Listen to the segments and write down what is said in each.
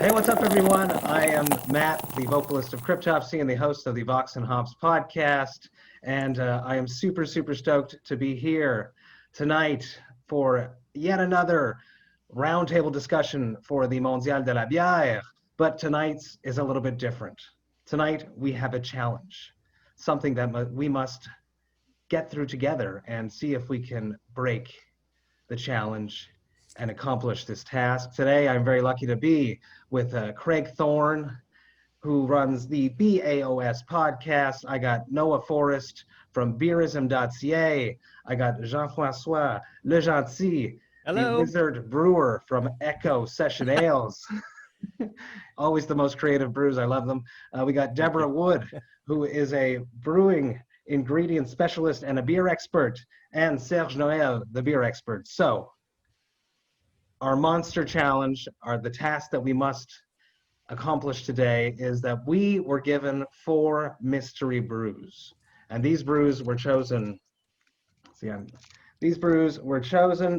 Hey, what's up, everyone? I am Matt, the vocalist of Cryptopsy and the host of the VOX&HOPS podcast. And I am super stoked to be here tonight for yet another roundtable discussion for the Mondial de la Bière. But tonight's is a little bit different. Tonight, we have a challenge, something that we must get through together and see if we can break the challenge and accomplish this task. Today, I'm very lucky to be with Craig Thorn, who runs the BAOS podcast. I got Noah Forrest from Beerism.ca. I got Jean-François Legentil, the wizard brewer from Echo Session Ales. Always the most creative brews. I love them. We got Deborah Wood, who is a brewing ingredient specialist and a beer expert, and Serge Noël, the beer expert. So, our monster challenge, the task that we must accomplish today, is that we were given 4 mystery brews. And these brews were chosen,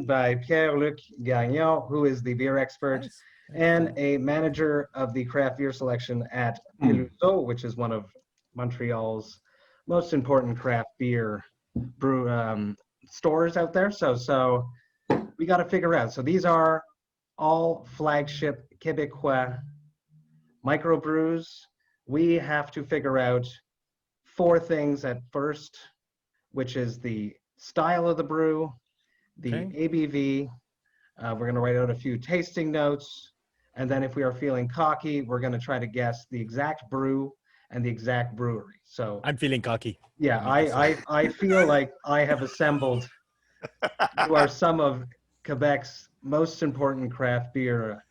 by Pierre-Luc Gagnon, who is the beer expert, and a manager of the craft beer selection at Peluso, which is one of Montreal's most important craft beer stores out there. So we got to figure out. So these are all flagship Québécois microbrews. We have to figure out 4 things at first, which is the style of the brew, the ABV. We're going to write out a few tasting notes. And then if we are feeling cocky, we're going to try to guess the exact brew and the exact brewery. So I'm feeling cocky. Yeah, I feel like I have assembled. You are some of Quebec's most important craft beer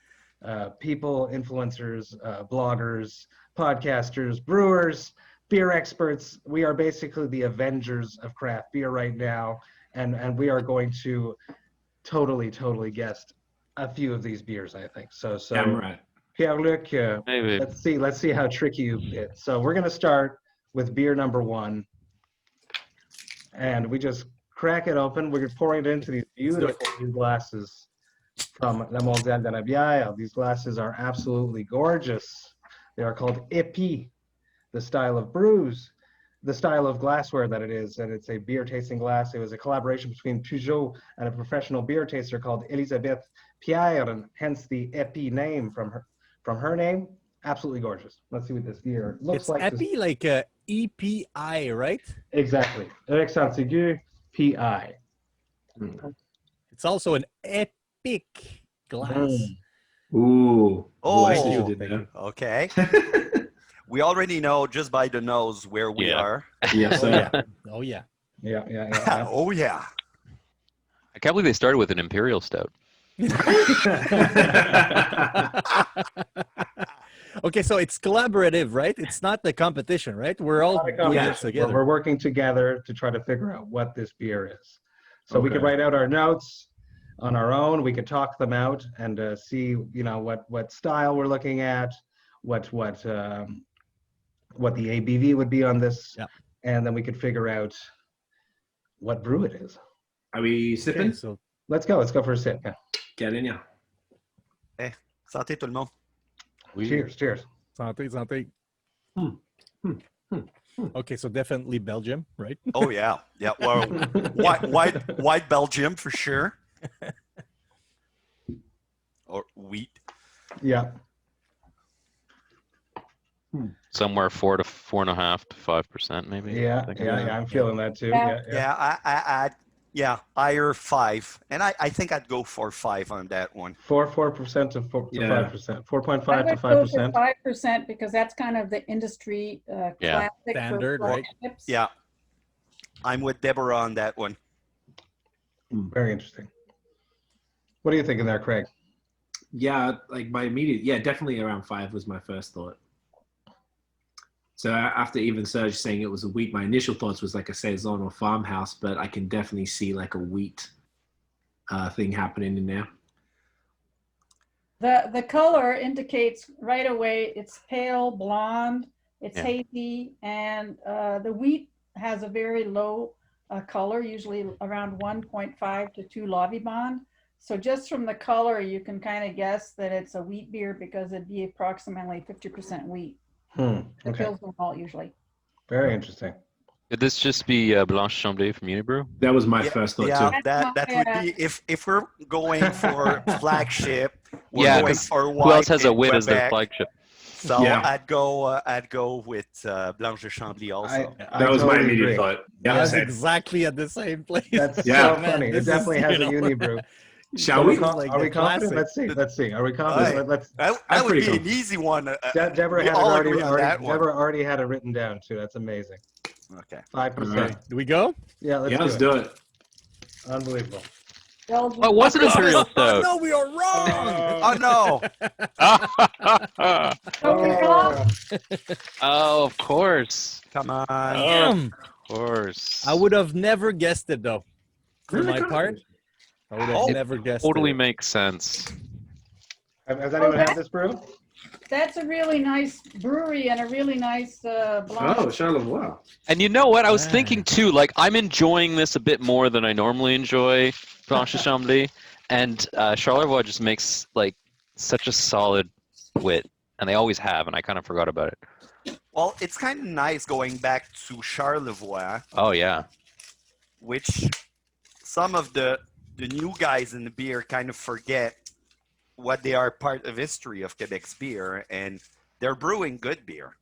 people, influencers, bloggers, podcasters, brewers, beer experts. We are basically the Avengers of craft beer right now, and we are going to totally guess a few of these beers, I think. So I'm right. Pierre-Luc, let's see how tricky you get. So we're gonna start with beer number 1, and we just crack it open. We're pouring it into these beautiful glasses from La Mondial de la Bière. These glasses are absolutely gorgeous. They are called Épi, the style of brews, the style of glassware that it is, and it's a beer tasting glass. It was a collaboration between Peugeot and a professional beer taster called Elisabeth Pierre, and hence the Épi name from her name. Absolutely gorgeous. Let's see what this beer looks it's like. It's Épi, like a EPI, right? Exactly. Accent aigu, PI. It's also an epic glass. Ooh. Oh, okay. We already know just by the nose where we are. Yes, sir. Oh, yeah. Yeah. Oh, yeah. I can't believe they started with an imperial stout. Okay, so it's collaborative, right? It's not the competition, right? We're all doing this together. We're working together to try to figure out what this beer is. So we could write out our notes on our own. We could talk them out and see, what style we're looking at, what the ABV would be on this, and then we could figure out what brew it is. Are we sipping? Okay, so let's go for a sip. Carignan. Santé tout le monde. Cheers. Santé. Okay, so definitely Belgium, right? Oh, yeah. Yeah, well, white Belgium for sure. Or wheat. Yeah. Somewhere 4 to 4.5 to 5%, maybe. Yeah. I'm feeling that too. Yeah, higher 5, and I think I'd go for 5 on that one. 4% to 5%, 4.5 to 5%. 5% because that's kind of the industry classic standard, for right? chips. Yeah, I'm with Deborah on that one. Very interesting. What are you thinking there, Craig? Yeah, like definitely around 5 was my first thought. So after even Serge saying it was a wheat, my initial thoughts was like a saison or farmhouse, but I can definitely see like a wheat thing happening in there. The color indicates right away it's pale blonde, it's hazy, and the wheat has a very low color, usually around 1.5 to 2 Lovibond. So just from the color, you can kind of guess that it's a wheat beer because it'd be approximately 50% wheat. It Okay. fills the malt usually. Very interesting. Could this just be Blanche Chambly from Unibrew? That was my first thought Yeah, too. that would be if we're going for flagship. We're Yeah, going 'cause for who else white has a in wit as their Quebec. flagship? So Yeah. I'd go with Blanche de Chambly also. That was my totally immediate agree. thought. I Yeah, was same. exactly at the same place. That's Yeah. so funny. It this definitely is, has you a know, unibrew. Shall Are we? we confident? Let's see. Are we confident? Let's. That I'm would pretty be an confident. easy one. Deborah we had it all already. agree on that one. Deborah already had it written down too. That's amazing. Okay. 5%. Alright. Do we go? Yeah, Yeah, let's do it. Unbelievable. Belgian. Oh, it was an imperial Oh stout. no, we are wrong. Oh no! Oh, of course. Come on. Damn. Of course. I would have never guessed it though. For Really? my part, I would have Oh, never guessed Totally it. makes sense. Has anyone had this brew? That's a really nice brewery and a really nice blonde. Oh, Charlevoix. And you know what? I was Ah. thinking too, like, I'm enjoying this a bit more than I normally enjoy Blanche de Chambly. And Charlevoix just makes, like, such a solid wit. And they always have, and I kind of forgot about it. Well, it's kind of nice going back to Charlevoix, Oh, yeah. which some of the new guys in the beer kind of forget what they are part of history of Quebec's beer, and they're brewing good beer.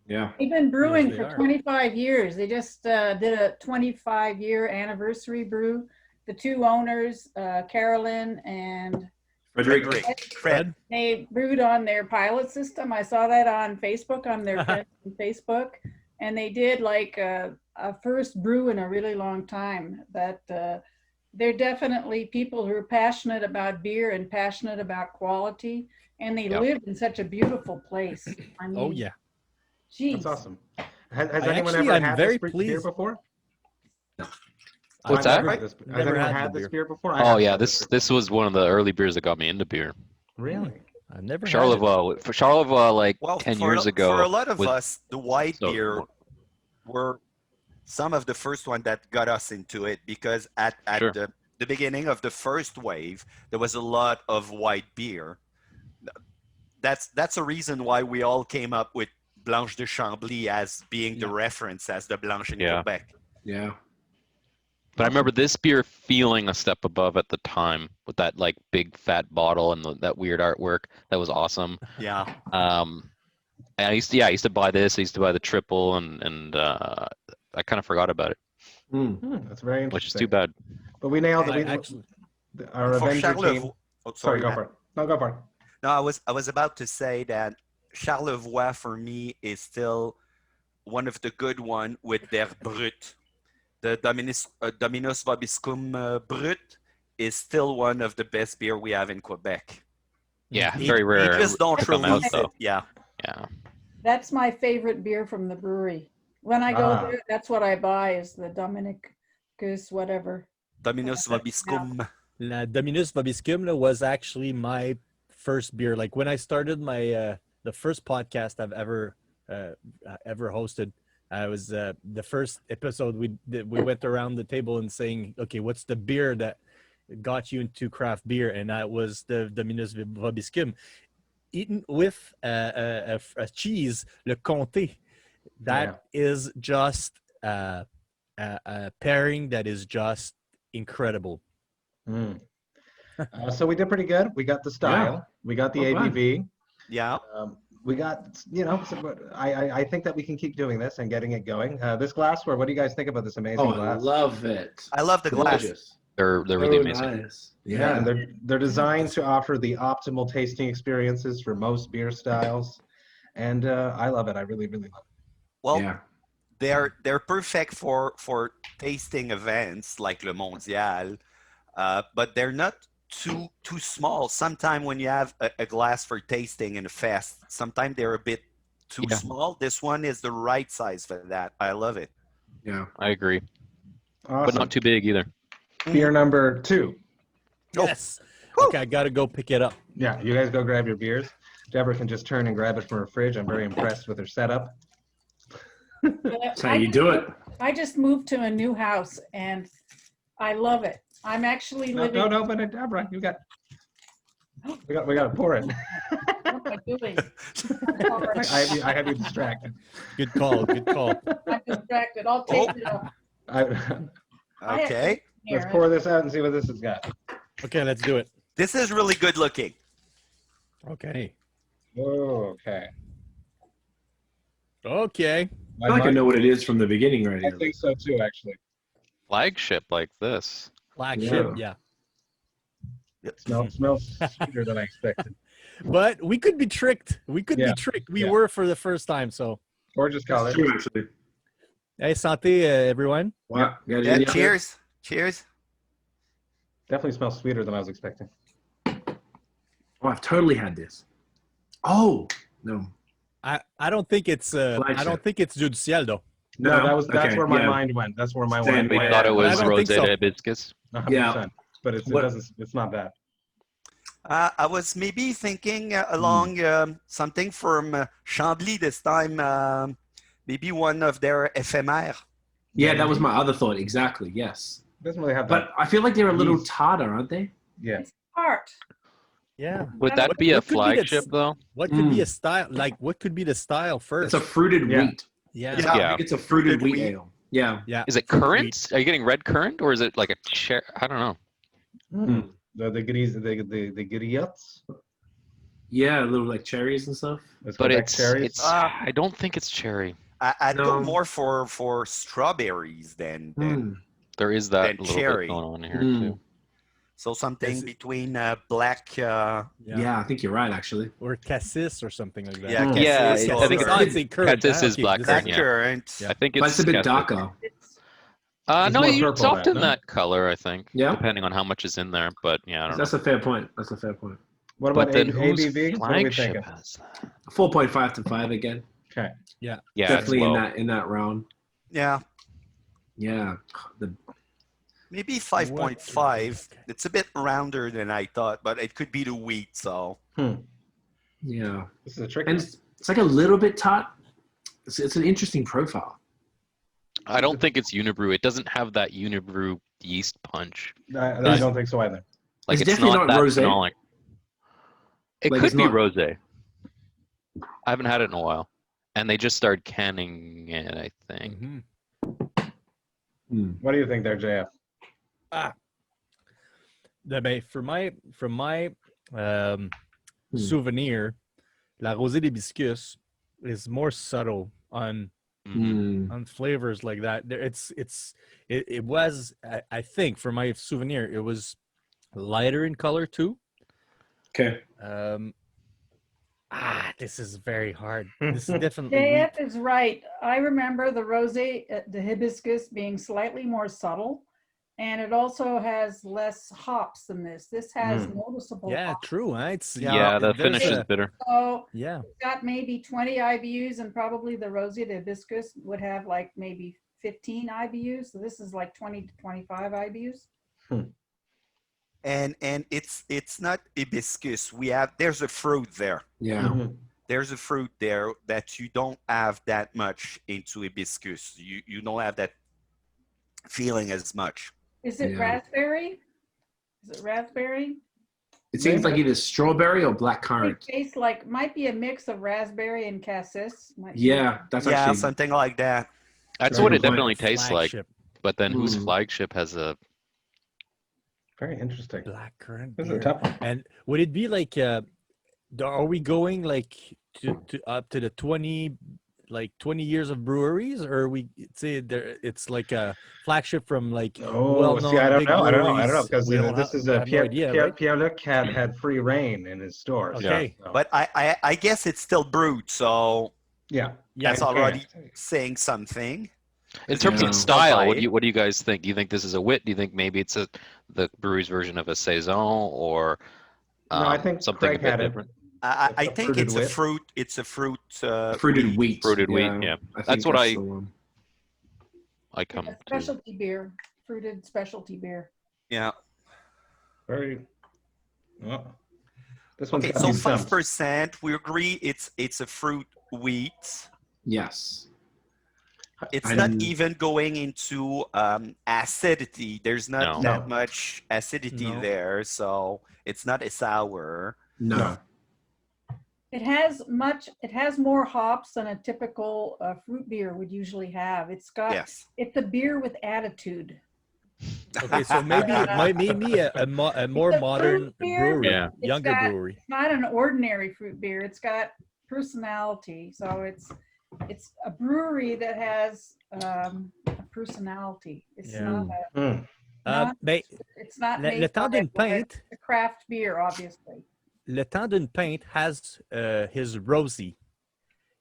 Yeah. They've been brewing Yes, they for are. 25 years. They just did a 25-year anniversary brew. The two owners, Carolyn and Frederick. Fred. they brewed on their pilot system. I saw that on Facebook, on their friends on Facebook. And they did like a first brew in a really long time. That they're definitely people who are passionate about beer and passionate about quality. And they Yep. live in such a beautiful place. I mean, Oh yeah. geez. That's awesome. Has I anyone actually- ever I'm had very this beer pleased. before? What's I've that? never had this- Has Never anyone had had the this beer. beer before? I Oh, haven't yeah. had This was one of the early beers that got me into beer. Really? I've never had it. Charlevoix. For Charlevoix, like, Well, 10 for years ago. for a lot of with- us, the white so- beer were some of the first one that got us into it, because at Sure. the beginning of the first wave, there was a lot of white beer. That's a reason why we all came up with Blanche de Chambly as being the reference as the Blanche in Yeah. Quebec. Yeah. But I remember this beer feeling a step above at the time with that, like, big fat bottle and that weird artwork. That was awesome. Yeah. And I used to buy this. I used to buy the triple, and I kind of forgot about it, That's very interesting. which is too bad. But we nailed it. I We, actually, our For Avenger team. Charlevoix. Oh, Sorry, sorry, go Matt. for it. No, go for it. No, I was about to say that Charlevoix for me is still one of the good one with their brut. The Dominus Vobiscum brut is still one of the best beer we have in Quebec. Yeah, They- very rare. They just don't to come out, release it. though. Yeah. Yeah. That's my favorite beer from the brewery. When I go Ah. there, that's what I buy is the Dominicus whatever. Dominus Vobiscum. La Dominus Vobiscum was actually my first beer. Like when I started my the first podcast I've ever hosted. I was the first episode we went around the table and saying, okay, what's the beer that got you into craft beer? And that was the Dominus Vobiscum, eaten with a cheese, le Comté. That is just a pairing that is just incredible. So we did pretty good. We got the style. We got the Well done. ABV. Yeah. We got, I think that we can keep doing this and getting it going. This glassware, what do you guys think about this amazing Oh, I glass? love it. I love the glass. Gorgeous. They're really So amazing. nice. Yeah, and they're designed to offer the optimal tasting experiences for most beer styles. And I love it. I really, really love it. Well, Yeah. they're perfect for tasting events like Le Mondial, but they're not too small. Sometimes when you have a glass for tasting in a fest, sometimes they're a bit too Yeah. small. This one is the right size for that. I love it. Yeah. I agree. Awesome. But not too big either. Beer number 2. Yes. Okay, I gotta go pick it up. Yeah, you guys go grab your beers. Deborah can just turn and grab it from her fridge. I'm very impressed with her setup. That's how you do it. I just moved to a new house and I love it. I'm actually No, living. don't open it, Deborah. We got to pour it. What am I doing? I have you distracted. Good call. Good call. I'm distracted. I'll take it off. I have Okay. Let's here. pour this out and see what this has got. Okay, let's do it. This is really good looking. Okay. Oh, okay. Okay. I feel like I know what it is from the beginning right I here. think so too, actually. Flagship like this. Flagship, yeah. Smells sweeter than I expected. But we could be tricked. We could Yeah. be tricked. We Yeah. were for the first time, so. Gorgeous color. That's true, actually. Hey, santé, everyone. Wow. Yeah, Yeah, cheers. Cheers. Definitely smells sweeter than I was expecting. Oh, I've totally had this. Oh no. I don't think it's I Flagship. don't think it's Dieu du ciel though. No, that's Okay, where my yeah. mind went. That's where my Same, mind we went. Thought it I was don't think rosé so. de hibiscus. 100%. Yeah. But it What- doesn't. It's not that. I was maybe thinking along something from Chambly this time. Maybe one of their éphémères. Yeah, that was my other thought. Exactly. Yes. It doesn't really have that. But I feel like they're a little Yeast. tartar, aren't they? Yeah. Art. Yeah. Would that What- be a what could be the- flagship though? What could be a style? Like, what could be the style first? It's a fruited Yeah. wheat. yeah. It's, I Yeah. think it's a fruited Fruited wheat wheat. ale. Yeah. Yeah. Is it currant? Are you getting red currant or is it like a cherry? I don't know. Mm. The griots. Yeah, a little like cherries and stuff. It's But Quebec it's cherries. I don't think it's cherry. I'd go No. more for strawberries than Mm. There is that Then little cherry. bit going on here Mm. too. so something Is it- between black. Yeah. Yeah, I think you're right, actually. Or cassis or something like that. Yeah, Mm. Yeah, cassis I or- think It's it's- not say currant. Cassis is Okay, black this currant, black yeah. currant. Yeah. I think But it's a bit cassis. darker. It's, It's No, more it's purple, often no? that color, I think. Yeah. Depending on how much is in there, but yeah, I don't know. That's a fair point. That's a fair point. What But about then whose ABV? What are we flagship thinking? has that? 4.5 to 5 again. Okay. Yeah, Definitely it's in low. that round. Yeah, Yeah. The, maybe 5.5. It's a bit rounder than I thought, but it could be the wheat. So yeah. This is a trick. And it's like a little bit tart. It's an interesting profile. I don't think it's Unibrew. It doesn't have that Unibrew yeast punch. I don't think so either. Like It's it's definitely not not that rosé. phenolic. It Like, could it's be not- rosé. I haven't had it in a while, and they just started canning it. I think. Mhm. Mm. What do you think there, JF? From my Hmm. souvenir, la rosée d'hibiscus is more subtle on Mhm. Mm. flavors like that. It was I think for my souvenir it was lighter in color too. Okay. This is very hard. This is definitely JF is right. I remember the rosé, the hibiscus being slightly more subtle, and it also has less hops than this. This has noticeable yeah, hops. true. Huh? It's Yeah, the there's finish is a- bitter. So yeah. it's got maybe 20 IBUs, and probably the rosé de hibiscus would have like maybe 15 IBUs. So this is like 20 to 25 IBUs. and it's not hibiscus. There's a fruit there. Yeah. Mhm. There's a fruit there that you don't have that much into hibiscus. You don't have that feeling as much. Is it Yeah. raspberry? Is it raspberry? It seems like either strawberry or black It currant. tastes like, might be a mix of raspberry and cassis. Might be. Yeah, that's Yeah, actually something like that. That's Very what it good point. definitely tastes like. Flagship But then whose Mm. flagship has a? Very interesting. black currant. This is a beer. tough one. And would it be like are we going like to up to the 20 years of breweries, or we say there it's like a flagship from like Oh, well-known see, I don't big know. I don't know breweries? because We don't this have- is we a have no idea, right? Pierre-Luc had free reign in his store. Okay. So, But I guess it's still brewed, so yeah. that's Okay. already saying something. In terms Yeah. of style, I'll what buy do you guys think? Do you think this is a wit? Do you think maybe it's the brewery's version of a saison, or No, I think something Craig a bit had it. different? I A think fruited it's wheat? a fruit. It's a fruit. fruited wheat. Fruited wheat, yeah. I think That's what I- the one. I come A to. specialty beer, fruited specialty beer. Yeah. Very. Well, this one's Okay, got so me stumped. 5%. We agree it's a fruit wheat. Yes. It's I not didn't- even going into acidity. There's not No. that No. much acidity No. there, so it's not a sour. No. It has more hops than a typical fruit beer would usually have. It's a beer with attitude. Okay, so maybe it might be a more It's a modern fruit beer, brewery, Yeah. younger brewery. It's not an ordinary fruit beer. It's got personality. So it's a brewery that has a personality. It's Yeah. not Mais it's not le made temps by d'une pinte, a craft beer, obviously. le temps d'une pinte has his rosy.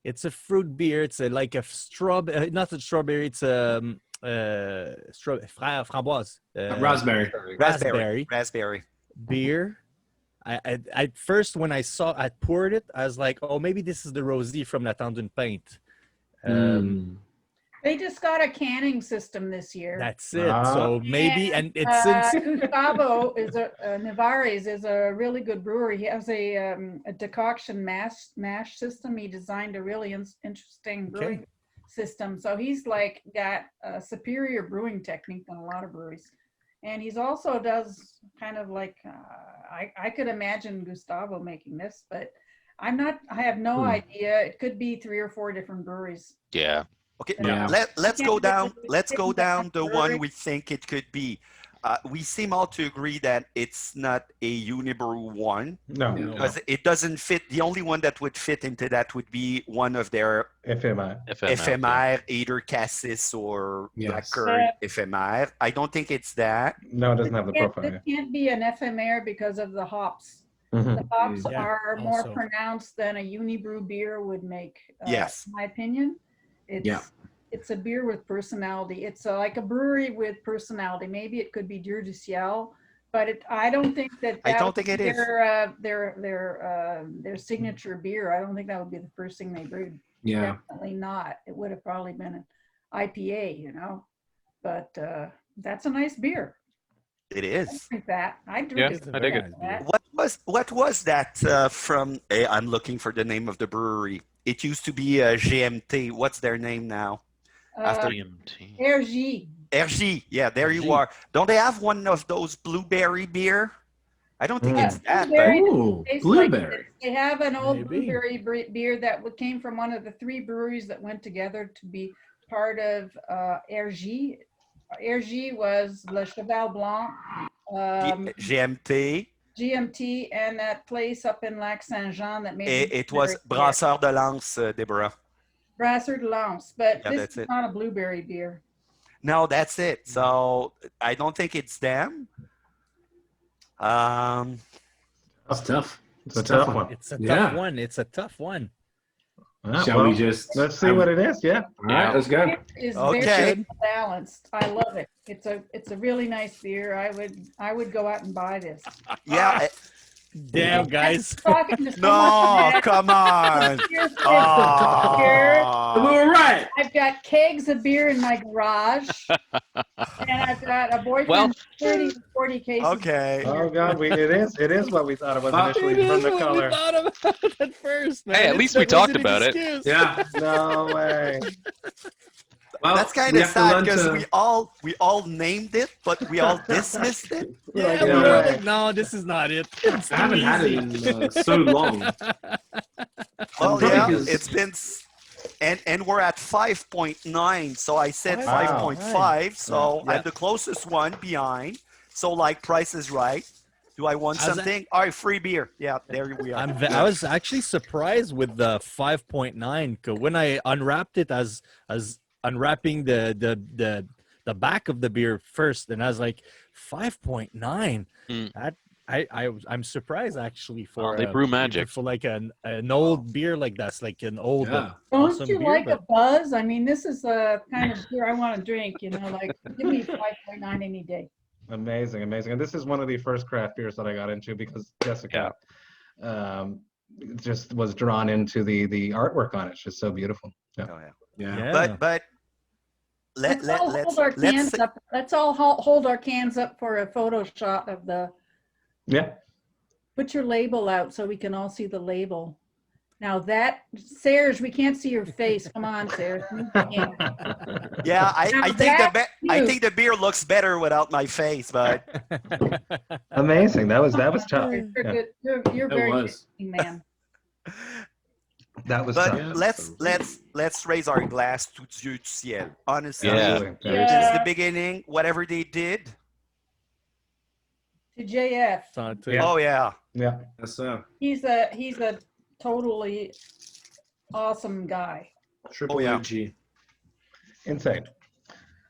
It's a fruit beer. It's like a strawberry, not a strawberry. It's framboise. Raspberry. Raspberry. Beer. I first when I poured it, I was like, oh, maybe this is the rosy from La Tente d'une Pinte. They just got a canning system this year. That's it. So maybe, and it's since Gustavo Nevares is a really good brewer. He has a decoction mash system. He designed a really interesting brewing system. So he's like got a superior brewing technique than a lot of breweries. And he's also does kind of like, I could imagine Gustavo making this, but I have no idea. It could be 3 or 4 different breweries. Yeah. Okay, Yeah. let's go down. Let's go down the Brewery. one we think it could be. We seem all to agree that it's not a Unibrew one No, because it doesn't fit. The only one that would fit into that would be one of their FMI. éphémères, either Cassis or Yes. Blackcurrant éphémère. I don't think it's that. No, it doesn't have the This profile. can't be an FMR because of the hops. Mhm. The hops Yeah, are more also. pronounced than a Unibrew beer would make. Yes. In my opinion, it's a beer with personality. It's like a brewery with personality. Maybe it could be Dieu du Ciel, but I don't think that. I don't would think be it is. their signature beer. I don't think that would be the first thing they brewed. Yeah. Definitely not. It would have probably been an IPA, But that's a nice beer. It I is. drink that. I drink Yeah, it. I dig it. That. What was that from? I'm looking for the name of the brewery. It used to be GMT. What's their name now? After DMT. RG. RG. Yeah, there you RG. are. Don't they have one of those blueberry beer? I don't think it's that. Blueberry. But Ooh, Tastes like blueberry. this. They have an old Maybe. blueberry beer that came from one of the 3 breweries that went together to be part of RG. RG was Le Cheval Blanc, GMT. GMT, and that place up in Lac Saint-Jean that made It was Brasseur de Lance, Deborah. Brasseur de Lance, but Yeah, this that's is it. not a blueberry beer. No, that's it. So I don't think it's them. That's tough. It's a tough one. it's a Yeah. tough one. It's a tough one. Ah, Shall we well, just? let's see what it is. Yeah. All right, let's go. It's Okay. very balanced. I love it. It's a really nice beer. I would go out and buy this. Yeah. Damn, guys. Talking to someone No, that- come on. Here's the Oh. beer. All right. I've got kegs of beer in my garage, and I've got a boyfriend Well- 30 to 40 cases. Okay. Oh God, it is what we thought it was Well, initially It from is the what color. we thought about it at first, man. Hey, at least we talked about it. Yeah. No way. Well, That's kind we of have to sad learn because to- we all named it, but we all dismissed it. Yeah, Like, we no were way. like, no, this is not it. It's I haven't too had it easy. in so long. Well, Probably yeah, 'cause- it's been, and we're at 5.9. So I said Wow. 5.5. So Yeah. I'm the closest one behind. So like Price is Right. Do I want How's that? something? All right, free beer. Yeah, there we are. I was actually surprised with the 5.9 because when I unwrapped it as unwrapping the back of the beer first, and I was like 5.9. Mm. I'm surprised actually for They brew magic. for like an old beer like that's like an old Yeah. Don't awesome you beer, like but- a buzz? I mean, this is the kind of beer I want to drink. Like give me 5.9 any day. Amazing, amazing. And this is one of the first craft beers that I got into because Jessica just was drawn into the artwork on it. It's just so beautiful. Yeah. Oh, yeah. Yeah. Yeah. But Let's all hold our cans up. Let's all hold our cans up for a photo shot of the. Yeah. Put your label out so we can all see the label. Now that, Serge, we can't see your face. Come on, Serge. Move the camera. Yeah, I Now think that's I you. think the beer looks better without my face, but Amazing. That was tough. You're Yeah, good. You're It very was. good, man. that was but tough. let's raise our glass to Dieu du ciel. Honestly, Yeah. Absolutely. Very since Yeah. the beginning, whatever they did, To JF. Yeah. oh yeah. Yeah. Yes, sir. He's a totally awesome guy. Triple Oh, yeah. OG. Insane.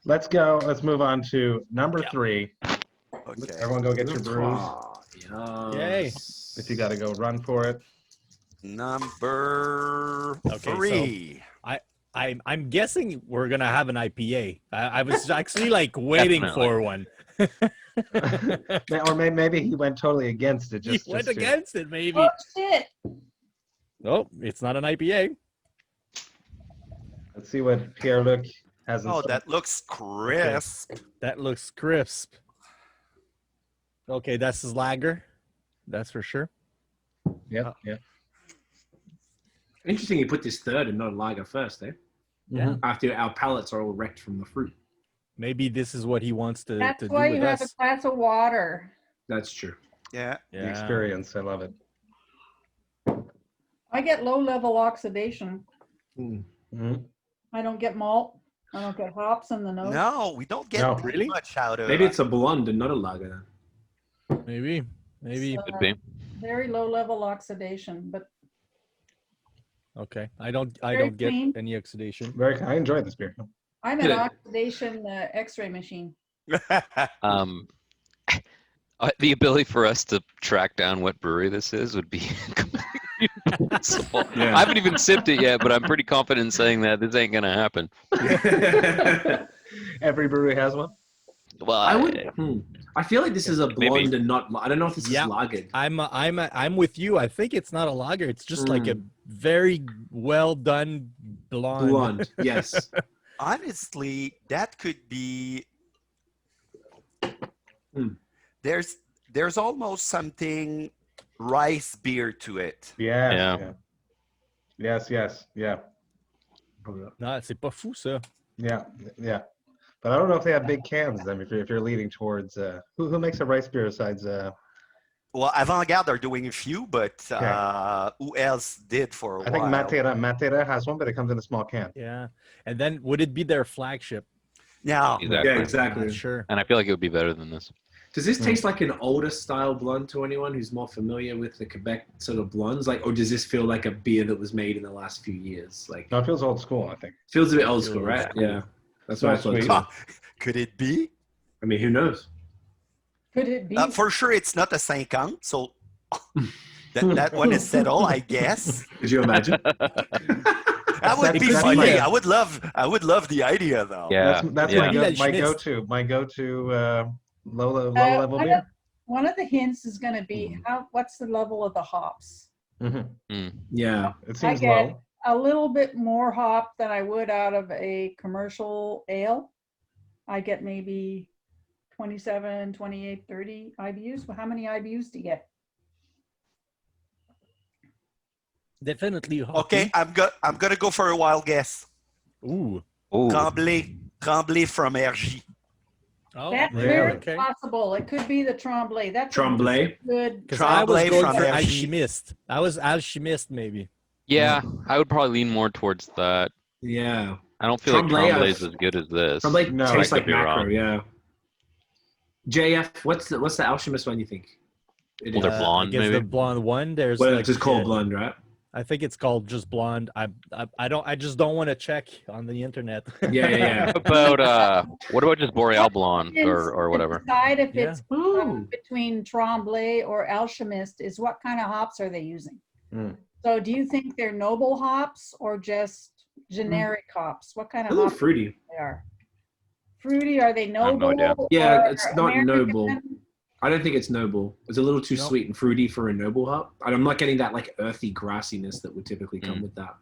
Let's go. Let's move on to number 3. Okay. Everyone go get your brews. Yay. If you got to go run for it. Number Okay, 3. I'm guessing we're gonna have an IPA. I was actually like waiting Definitely. for one. Or maybe he went totally against it. You went to- against it, maybe. Oh shit! Oh, it's not an IPA. Let's see what Pierre-Luc has in Oh, store. that looks crisp. That looks crisp. Okay, that's his lager. That's for sure. Yeah. Yeah. Interesting you put this third and not lager first, eh? Yeah. After our palates are all wrecked from the fruit. Maybe this is what he wants to That's do why with you have a us. glass of water. That's true. Yeah. The experience. I love it. I get low-level oxidation. Mhm. I don't get malt. I don't get hops in the nose. No, we don't get No. pretty Really? much out of Maybe it's a blonde and not a lager then. Maybe. It's, Could be. very low-level oxidation, but Okay. I don't Very get clean. any oxidation. I enjoyed this beer. I'm an Good. oxidation X-ray machine. The ability for us to track down what brewery this is would be completely impossible. Yeah. I haven't even sipped it yet, but I'm pretty confident in saying that this ain't gonna happen. Every brewery has one. Well, I would. I feel like this is a blonde and not. I don't know if this Yeah. is lagered. I'm with you. I think it's not a lager. It's just like a very well done blonde. Blonde. Yes. Honestly, that could be. Hmm. There's almost something rice beer to it. Yeah. Yeah. Yes. Yeah. Non, c'est pas fou ça. Yeah. Yeah. But I don't know if they have big cans. Then, if you're leaning towards who makes a rice beer besides Well, Avant-Garde are doing a few, but who else did for a I think while? Matera has one, but it comes in a small can. Yeah. And then would it be their flagship? No. exactly. Yeah, exactly. Not sure. And I feel like it would be better than this. Does this taste like an older style blonde to anyone who's more familiar with the Quebec sort of blondes? Like, or does this feel like a beer that was made in the last few years? Like, No, it feels old school. I think. feels a bit old school, Feels right? old Yeah. That's So what I thought. sweet. too. Could it be? I mean, who knows? Could it be? For sure, it's not a 50, so that one is settled, I guess. Could you imagine? That would It be could be, funny. yeah. I would love the idea, though. Yeah. That's yeah. my Schmitz. go-to low level one, beer. of, one of the hints is going to be what's the level of the hops? Yeah. It I seems get low. a little bit more hop than I would out of a commercial ale. I get maybe 27, 28, 30 IBUs. Well, how many IBUs do you get? Definitely hoppy. Okay, I'm gonna go for a wild guess. Ooh. Ooh. Tremblay from RG. Oh, That's really? very okay. possible. It could be the Tremblay. That's Tremblay. a good. Because I was Tremblay going from for RG. alchemist. I was alchemist maybe. Yeah, I would probably lean more towards that. Yeah. I don't feel Tremblay, like Tremblay is as good as this. Tremblay No. tastes I like could be macro, wrong. yeah. JF, what's the alchemist one you think? It Well, they're is. blonde, I guess maybe? the blonde one. There's Well, like, it's just called blonde, right? I think it's called just blonde. I just don't want to check on the internet. Yeah. What about what about just Boreal Blonde or whatever? Decide if Yeah. it's Ooh. between Tremblay or Alchemist is what kind of hops are they using? Mm. So do you think they're noble hops or just generic hops? What kind A of little hops fruity. they are? Fruity, are they have no noble? idea. Yeah, or it's not noble. American? I don't think it's noble. It's a little too Nope. sweet and fruity for a noble hop. And I'm not getting that like earthy grassiness that would typically come Mm. with that.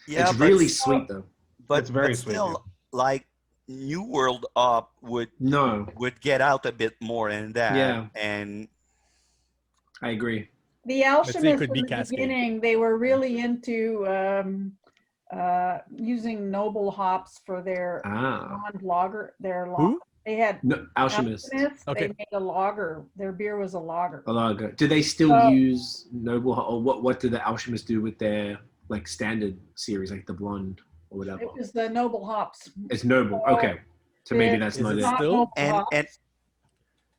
Yeah, It's but really still- sweet though. But It's very but sweet, still, like New World Up would No, get out a bit more in that. Yeah. And I agree. The Let's say it alchemists could be in the Cascade. beginning, they were really into using noble hops for their blonde lager. Who? They had No, alchemist. Okay. They made a lager. Their beer was a lager. A lager. Do they still use noble, or what do the alchemists do with their like standard series, like the blonde or whatever? It was the noble hops. It's noble. Okay, so maybe that's Is not it it. still? noble And hops.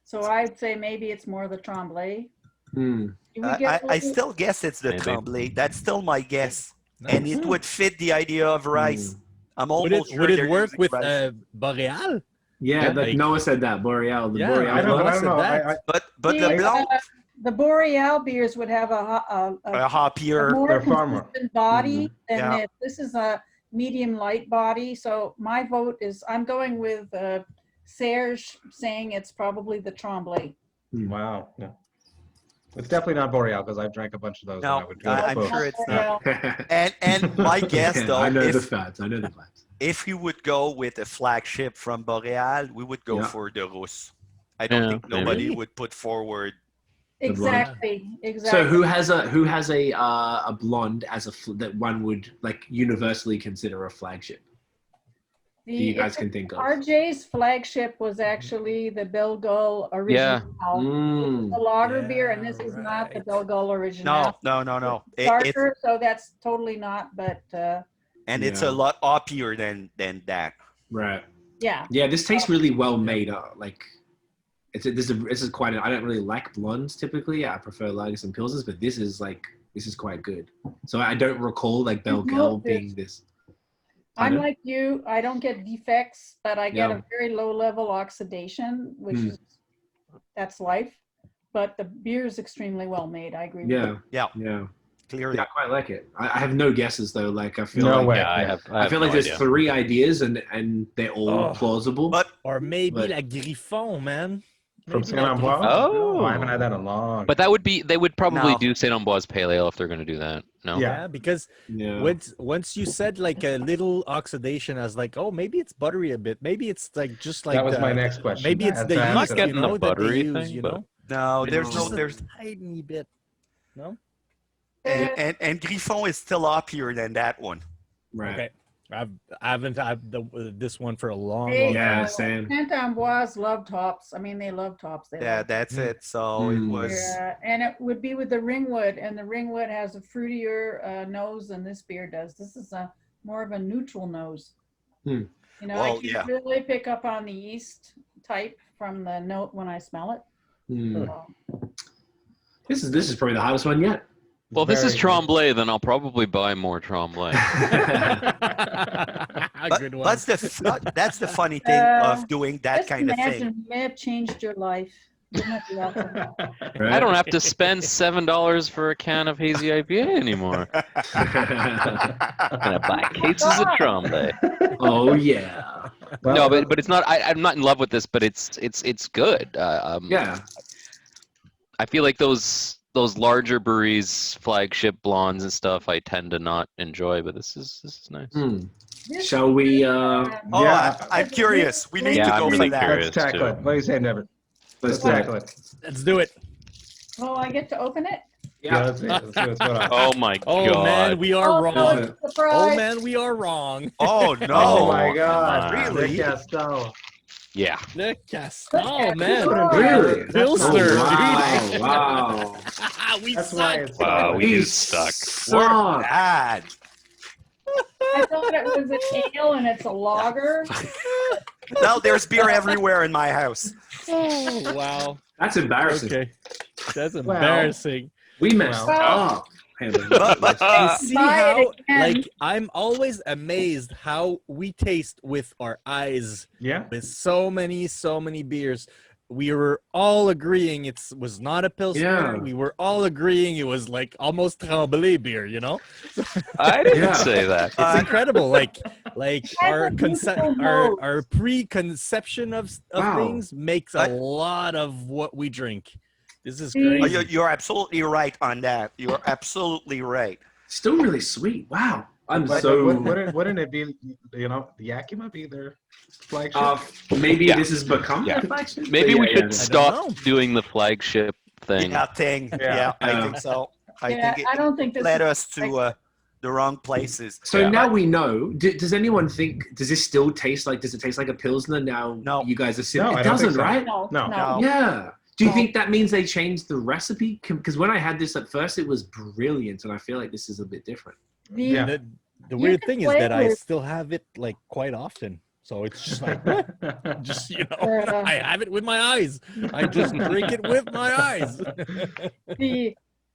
So I'd say maybe it's more the Tremblay. Hmm. Do we get I still guess it's the Maybe. Tremblay. That's still my guess. Nice. And it would fit the idea of rice. I'm almost sure Would it they're work using with rice. Boreal? Yeah, like like- Noah said that Boreal. The Yeah, Boreal. I know, but I said don't know. that. But the blanc, the Boreal beers would have a hoppier. more They're far more. consistent body than Yeah. this. This is a medium light body. So my vote is I'm going with Serge saying it's probably the Tremblay. Wow. Yeah. It's definitely not Boreal because I've drank a bunch of those. No, and I would drink I'm both. sure it's Boreal. not. And my guess though, I know the if, facts. I know the facts. if you would go with a flagship from Boreal, we would go Yeah. for the Rousse. I don't Yeah, think nobody maybe. would put forward. Exactly. So Exactly. who has a blonde as that one would like universally consider a flagship? That you guys can think of. RJ's flagship was actually the Belgol original. Mm. The lager Yeah, beer, and this is not the right. Belgol original. No. It's Darker, so that's totally not. But and it's Yeah. a lot hoppier than that. Right. yeah, Yeah, this tastes really well made. Like, this is quite. I don't really like blondes typically. I prefer lagers and pilsners, but this is quite good. So I don't recall like Belgel being this. I'm Pardon? like you. I don't get defects, but I get Yeah. a very low level oxidation, which is that's life. But the beer is extremely well made. I agree. With you. Yeah. Clearly. Yeah, I quite like it. I have no guesses though. Like I feel No like way. Yeah, I feel like no there's idea. 3 ideas and they're all Oh. plausible. But Or maybe But- La Griffon, man. From Maybe Saint La Amboise? Griffon. Oh. I haven't had that in a long. But they would probably No. do Saint Amboise Pale Ale if they're going to do that. No. Yeah. Yeah, because yeah. once you said like a little oxidation, I was like, oh, maybe it's buttery a bit. Maybe it's like just like that was the- my next question. Maybe it's That's the why I yeast, asked not it. you getting the know, that they buttery use, thing, you but- know. no, there's Just no a there's tiny bit. No. and Griffon is still hoppier than that one. Right. Okay. I haven't had this one for a long, Hey, long Yeah, time. same. Saint Amboise loved hops. I mean, they loved hops. They Yeah, loved that's it. So it Mm. was and it would be with the Ringwood, and the Ringwood has a fruitier nose than this beer does. This is a more of a neutral nose. Hmm. You know, Well, I can yeah. really pick up on the yeast type from the note when I smell it. Hmm. So, This is probably the hardest one yet. Well, if this is Very- Tremblay, then I'll probably buy more Tremblay. A good one. that's the funny thing of doing that just kind of imagine thing. you may have changed your life. Wouldn't it be awesome? Right? I don't have to spend $7 for a can of hazy IPA anymore. I'm gonna buy cases of Tremblay. Oh yeah. Well, No, but it's not. I'm not in love with this, but it's good. Yeah. I feel like those larger breweries, flagship blondes and stuff, I tend to not enjoy. But this is nice. Hmm. This- Shall we? Oh, Yeah. I'm curious. We need Yeah, to I'm go really for that. curious. Let's tackle too. it. What do you say, Deborah? Let's Let's do it. tackle it. Let's do it. Oh, I get to open it? Yeah, let's see. Let's see what's going on. Oh my Oh god! man, we are Oh, wrong. no, it's a surprise. Oh man, we are wrong. Oh no! Oh my God! come on. Rick Gaston. Yeah. The Castel, man. Really? Pilsner, Oh, dude. wow. we That's why suck. it's. Wow, we You get stuck. suck. Bad. I thought it was an ale and it's a lager. Now there's beer everywhere in my house. Oh wow. That's embarrassing. Okay. That's embarrassing. We messed Well- up. Hey, man. But And see Buy it how again. like I'm always amazed how we taste with our eyes Yeah. with so many beers. We were all agreeing it was not a pilsner. Yeah. We were all agreeing it was like almost Tremblay beer, you know? I didn't Yeah. say that. It's incredible. Like our a beautiful nose. our preconception of Wow. things makes I- a lot of what we drink. This is See? crazy. you're absolutely right on that. You're absolutely right. Still really sweet. Wow. I'm But so. wouldn't it be? You know, the Yakima be their flagship? Maybe Yeah. this has become Yeah. the flagship? Maybe But we yeah, should yeah. don't stop know. doing the flagship thing. Yeah, thing. Yeah, I think so. I think I don't think this led is us to the wrong places. So now we know. Does anyone think? Does this still taste like? Does it taste like a pilsner now? No. You guys are sitting. No, I it don't think doesn't, so. right? no. No. Yeah. Do you No. think that means they changed the recipe? Because when I had this at first, it was brilliant, and I feel like this is a bit different. Yeah. The You weird can thing is play that I with- still have it like quite often. So it's just like, what? Just, you know, I have it with my eyes. I just drink it with my eyes.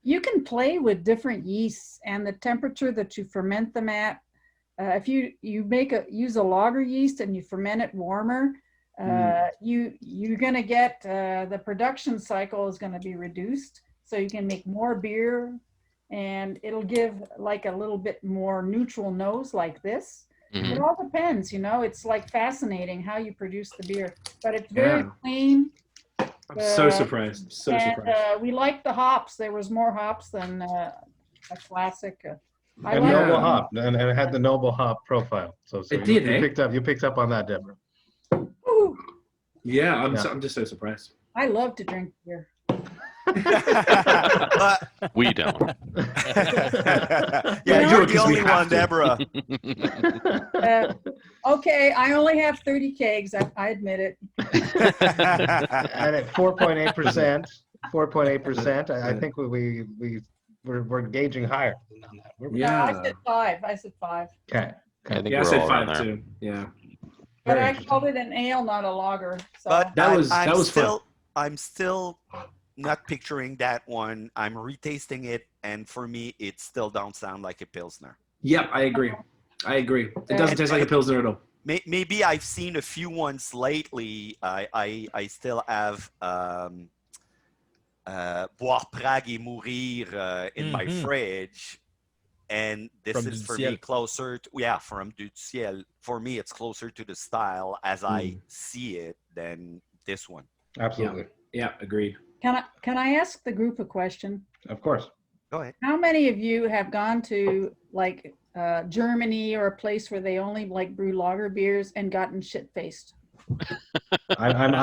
You can play with different yeasts and the temperature that you ferment them at. If you use a lager yeast and you ferment it warmer, you're gonna get the production cycle is gonna be reduced, so you can make more beer, and it'll give like a little bit more neutral nose like this. Mhm. It all depends, you know. It's like fascinating how you produce the beer, but it's very Yeah. clean. I'm so surprised. So surprised. We like the hops. There was more hops than a classic. I And like noble Yeah. hop, and it had the noble hop profile. So It did, eh? you picked up on that, Deborah. Ooh, Yeah, Yeah. I'm just so surprised. I love to drink beer. We don't. Yeah, do you're it the 'cause we only have one, to. Deborah. Okay, I only have 30 kegs. I admit it. And at 4.8%, 4.8%, I think we're gauging higher than that. No, Yeah. I said 5. I said 5. Okay. I think Yeah, I we're said all around 5 there. too. Yeah. But Very I interesting. called it an ale, not a lager. So But That was still, fun. I'm still not picturing that one. I'm retasting it, and for me, it still don't sound like a pilsner. Yep, I agree. It doesn't taste like a pilsner at all. Maybe I've seen a few ones lately. I still have Boire Prague et Mourir in my fridge. And this From is Du for Ciel. me closer to, from Du Ciel. For me, it's closer to the style as I see it than this one. Absolutely. Yeah, agreed. can I ask the group a question? Of course. Go ahead. How many of you have gone to like Germany or a place where they only like brew lager beers and gotten shit faced? I'm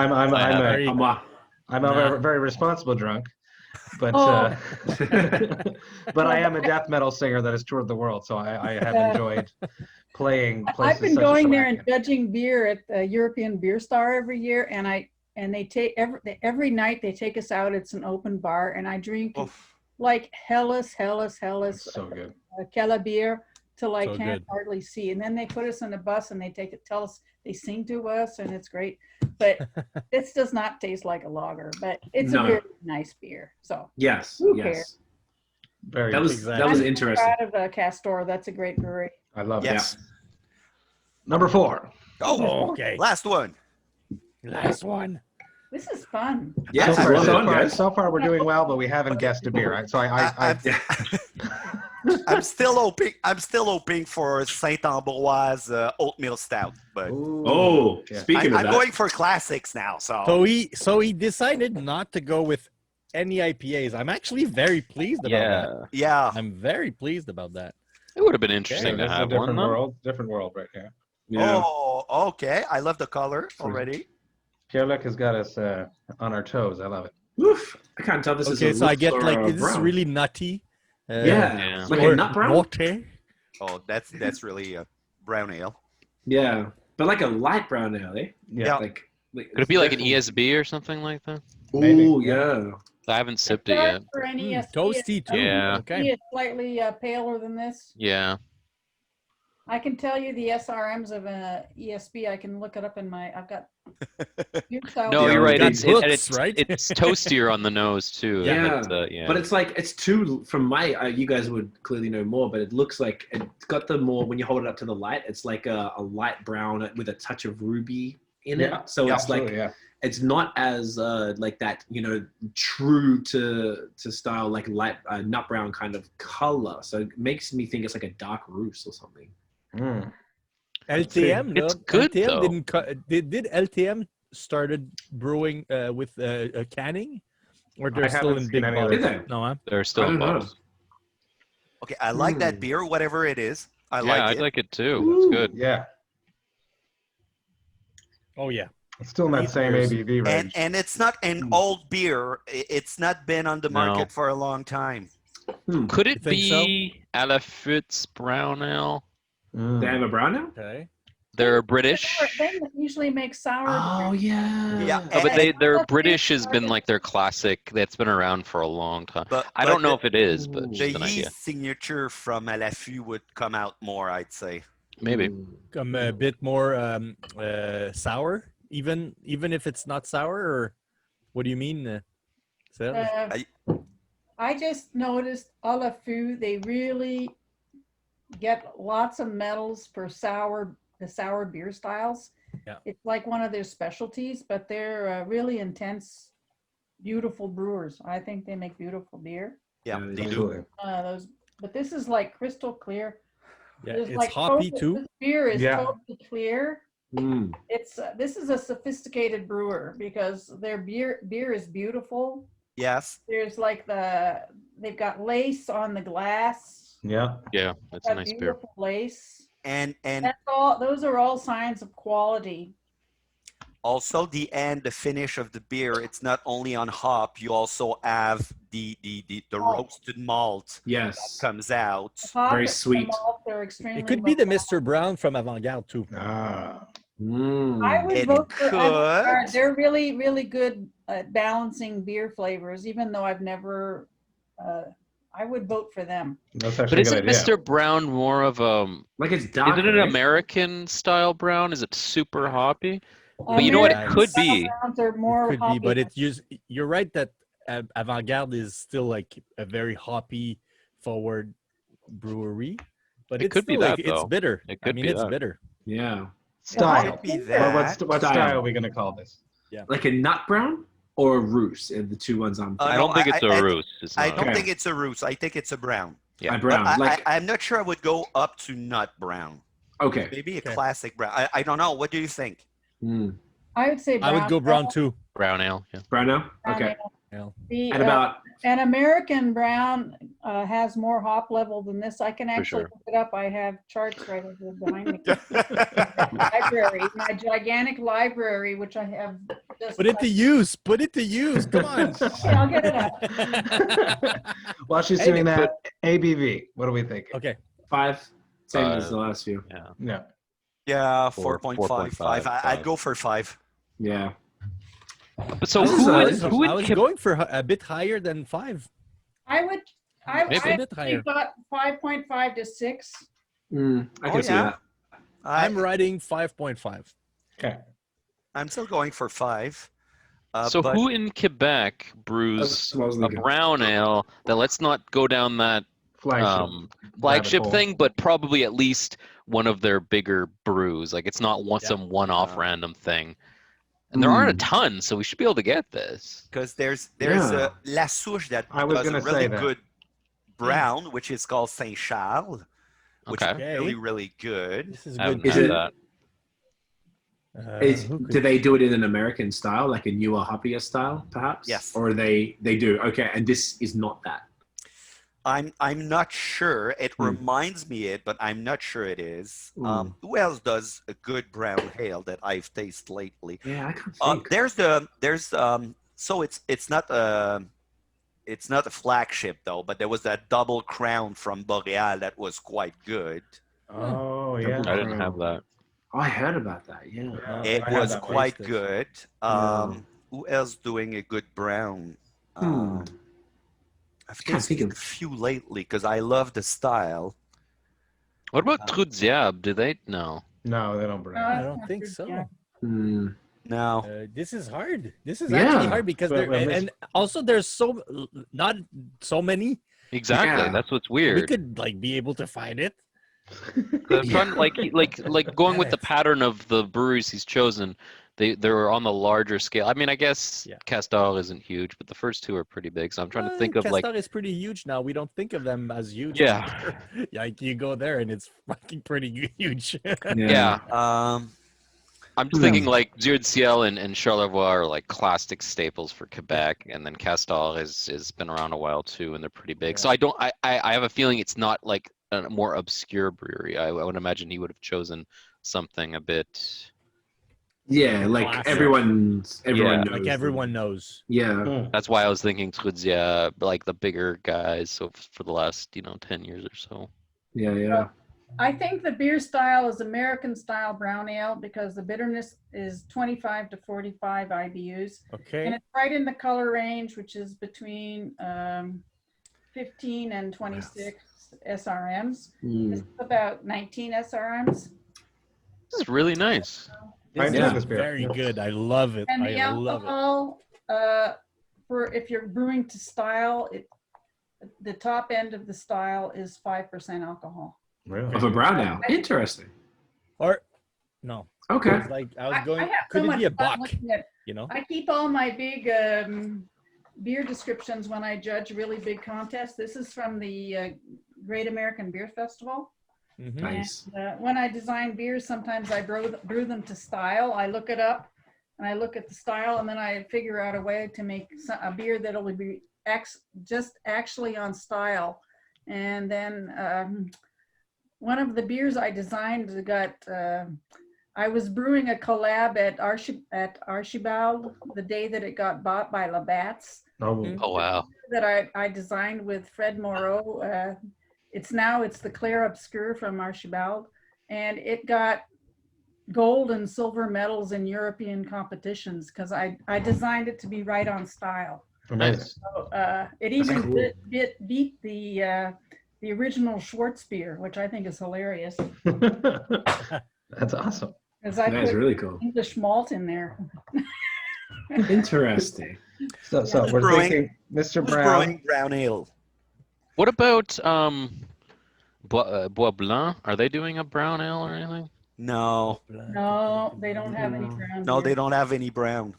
a Nah. very responsible drunk, but Oh. but I am a death metal singer that has toured the world, so I have enjoyed playing places I've been such as going there and Slovakia. judging beer at the European Beer Star every year, and they take every night they take us out. It's an open bar, and I drink like Hellas, It's so good. Kella beer till I So can't good. hardly see. And then they put us on a bus and they tell us, they sing to us, and it's great. But this does not taste like a lager, but it's No. a very nice beer. So Yes, Who yes. cares? Very That was Exactly. that was I'm so interesting. proud of Castor. That's a great brewery. I love it. Yes. Number 4. Oh, Okay. last one. Last one. This is fun. Yeah, so, well done, far, guys. so far we're doing well, but we haven't guessed a beer. Right? So I'm still hoping for Saint Ambroise oatmeal stout, but Oh, Yeah. speaking of I'm that, going for classics now. So So he decided not to go with any IPAs. I'm actually very pleased about that. Yeah. yeah, I'm very pleased about that. It would have been interesting this to is a have one. different Though. world. Different world right here. yeah. Oh, okay. I love the color already. Pierre-Luc has got us on our toes. I love it. Oof, I can't tell this is Okay, a so I Lux get or like, a is this brown. really nutty? Yeah, Yeah. like or a nut brown. naughty? Oh, that's really a brown ale. Yeah, but like a light brown ale, eh? Yeah. Like Could it be like an ESB or something like that? Maybe, Oh yeah. I haven't sipped it Dark yet. For an ESP, Toasty too. Yeah. Okay. it's slightly paler than this. Yeah. I can tell you the SRMs of an ESP. I can look it up in my. I've got. No, Yeah, you're right. got It's books, right? It's toastier on the nose too. Yeah. Yeah. But it's like it's too from my. You guys would clearly know more, but it looks like it's got the more when you hold it up to the light. It's like a light brown with a touch of ruby in Yeah. it. So it's Absolutely, like yeah. it's not as like that, true to style like light nut brown kind of color. So it makes me think it's like a dark roast or something. Mm. LTM, It's no? good, LTM though. didn't. Did LTM started brewing with canning, or they're I still haven't in seen big any bottles? of it. No, huh? They're I still don't in know. bottles. Okay, I like that beer, whatever it is. I Yeah, like I it. like it too. It's good. Yeah. Oh yeah. It's still in that same Years. ABV range. And it's not an old beer. It's not been on the No. market for a long time. Could it think so? be à la Foots Brown Ale? Mm. They have a brown ale? Okay. They're British. They usually make sour. Oh, yeah. Yeah, No, but and- their British has been like their classic. That's been around for a long time. I don't know if it is, but Ooh. The just an idea. yeast signature from à la Fût would come out more, I'd say. Maybe. Come a bit more sour, even if it's not sour, or what do you mean? Serge? I just noticed à la Fût, they really get lots of medals for the sour beer styles. Yeah. It's like one of their specialties, but they're really intense, beautiful brewers. I think they make beautiful beer. Yeah, Yeah, they do. Absolutely. But this is like crystal clear. Yeah, There's it's like hoppy totally- too. This beer is Yeah. totally clear. Mm. It's this is a sophisticated brewer because their beer is beautiful. Yes. There's like they've got lace on the glass. Yeah. Yeah, it's a Got nice beer. beautiful lace. And That's all. Those are all signs of quality. also the finish of the beer, it's not only on hop, you also have the Malt. roasted malt Yes. comes out. Hop Very and the sweet. malt, they're extremely It could be the well- Mr. Brown from Avant-Garde too. Ah. Mm. I would It vote for could. Avant-Garde. They're really, really good at balancing beer flavors, even though I've never, I would vote for them. That's But actually a isn't good idea. Mr. Brown more of a? Like it's dark. Is it an American style brown? Is it super hoppy? But But you know what? It American could be. Are more Could be, hoppy. but you're right that Avant-Garde is still like a very hoppy forward brewery, but It it's could be still like, that, it's though. bitter. It I could mean, be it's that. bitter. Yeah. Style. Could be Well, that. What Style. style are we going to call this? Like a nut brown or a roos are the two ones I'm Uh, I no, don't think it's a I- roost. It's I not. don't Okay. think it's a roos. I think it's a brown. Yeah. a brown. But Like I'm not sure I would go up to nut brown. okay. Maybe a Okay. classic brown. I don't know. What do you think? Mm. I would say I brown. would go brown too. Brown ale. Yeah. Brown ale? Brown Okay. ale. Yeah. At about An American brown has more hop level than this. I can actually sure. look it up. I have charts right over behind me. Library, my gigantic library, which I have just. Put it to use. Put it to use. Come on. Okay, I'll get it up. While she's Hey, doing that, ABV. What do we think? Okay. 5, same as Five. the last few. Yeah. Yeah. Yeah, Four- 4.55. I'd 4.5. go for 5. Yeah. But so This is who a- would who I would was Quebec- going for a bit higher than 5. I would, Maybe a bit higher. got 5.5 to 6. Mm, I can Oh, see yeah. that. I'm writing 5.5. Okay. I'm still going for 5. So but who in Quebec That's brews what I was a thinking. brown ale that let's not go down that Flagship. flagship hole. thing, but probably at least one of their bigger brews. Like it's not some one-off random thing. And there aren't a ton, so we should be able to get this. because there's Yeah. La Souche that I was does a gonna really say that. good brown, which is called Saint Charles, which Okay. is really, really good. This is I haven't good. Is had it- that. Who could- Do they do it in an American style, like a newer, hoppier style, perhaps? Yes. Or they do. Okay, and this is not that. I'm not sure. It Hmm. reminds me it, but I'm not sure it is. Hmm. Who else does a good brown ale that I've tasted lately? Yeah, I can't think. So it's not a flagship though, but there was that double crown from Boreal that was quite good. Oh, yeah. I didn't have that. I heard about that. Yeah. Yeah, It I had was that one. quite tasted. good. Yeah. Who else doing a good brown? Hmm. I've Can't tasted think a of- few lately because I love the style. What about Trou Diable? Do they? No. No, they don't brew. I don't think so. Yeah. Hmm. No, This is hard. This is Yeah. actually hard because But- there but and also there's not so many. Exactly. Yeah. That's what's We weird. could like be able to find it. I'm trying, like going with the pattern of the breweries he's chosen. They're on the larger scale. I mean, I guess Yeah. Castor isn't huge, but the first two are pretty big. So I'm trying to think of like Castor is pretty huge now. We don't think of them as huge. Yeah. Like you go there and it's fucking pretty huge. yeah. I'm just thinking Hmm. like Dieu de Ciel and Charlevoix are like classic staples for Quebec, and then Castor has been around a while too, and they're pretty big. Yeah. So I have a feeling it's not like a more obscure brewery. I would imagine he would have chosen something a bit Yeah, like Classic. everyone Yeah, knows. Like everyone knows. Yeah. That's why I was thinking Trudia, like the bigger guys. So for the last 10 years or so. Yeah. I think the beer style is American style brown ale because the bitterness is 25 to 45 IBUs. Okay. And it's right in the color range, which is between 15 and 26 SRMs. It's about 19 SRMs. This is really nice. This Yeah. is very good. I love it. And the I love it. alcohol, for if you're brewing to style, the top end of the style is 5% alcohol. Really? Of a brown ale. Interesting. Or no. Okay. It's like I was going. I have Could so it be a much fun buck? looking at- You know. I keep all my big beer descriptions when I judge really big contests. This is from the Great American Beer Festival. Mhm. Nice. And, when I design beers, sometimes I brew them to style. I look it up and I look at the style and then I figure out a way to make a beer that'll be just actually on style. And then one of the beers I designed got, I was brewing a collab at Archibald the day that it got bought by Labatt's. Oh, Oh wow. That I designed with Fred Moreau. It's the Claire Obscure from Archibald, and it got gold and silver medals in European competitions because I designed it to be right on style. amazing. So, it even cool. beat the original Schwartz beer, which I think is hilarious That's awesome. because I That's put really cool. English malt in there. Interesting. So we're brewing- thinking Mr. Who's Brown. brewing brown ale? What about Bois Blanc? Are they doing a brown ale or anything? No, No, they don't have any brown. no, beer. they don't have any brown.